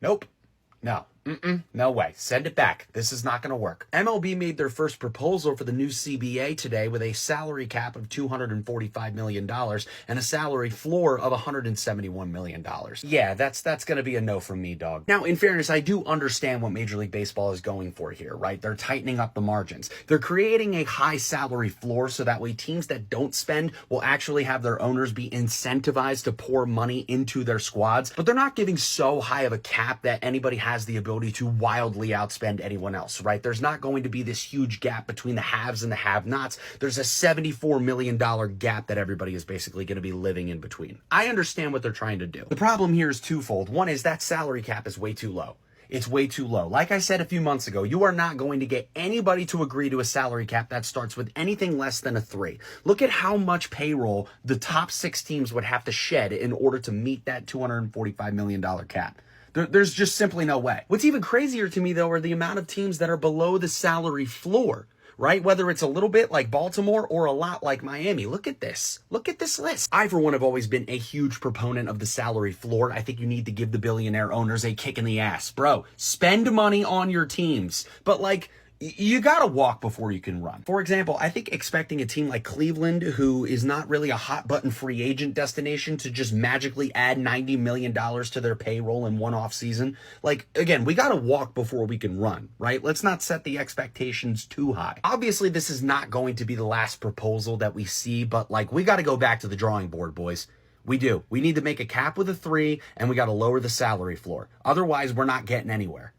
Nope. No. No way. Send it back. This is not going to work. MLB made their first proposal for the new CBA today with a salary cap of $245 million and a salary floor of $171 million. Yeah, that's going to be a no from me, dog. Now, in fairness, I do understand what Major League Baseball is going for here, right? They're tightening up the margins. They're creating a high salary floor so that way teams that don't spend will actually have their owners be incentivized to pour money into their squads, but they're not giving so high of a cap that anybody has the ability to wildly outspend anyone else, right? There's not going to be this huge gap between the haves and the have-nots. There's a $74 million gap that everybody is basically going to be living in between. I understand what they're trying to do. The problem here is twofold. One is that salary cap is way too low. It's way too low. Like I said a few months ago, you are not going to get anybody to agree to a salary cap that starts with anything less than a 3. Look at how much payroll the top 6 teams would have to shed in order to meet that $245 million cap. There's just simply no way. What's even crazier to me, though, are the amount of teams that are below the salary floor, right? Whether it's a little bit like Baltimore or a lot like Miami. Look at this. Look at this list. I, for one, have always been a huge proponent of the salary floor. I think you need to give the billionaire owners a kick in the ass. Bro, spend money on your teams. But, you gotta walk before you can run. For example, I think expecting a team like Cleveland, who is not really a hot button free agent destination, to just magically add $90 million to their payroll in one off season. Again, we gotta walk before we can run, right? Let's not set the expectations too high. Obviously, this is not going to be the last proposal that we see, but we gotta go back to the drawing board, boys. We do. We need to make a cap with a 3, and we gotta lower the salary floor. Otherwise, we're not getting anywhere.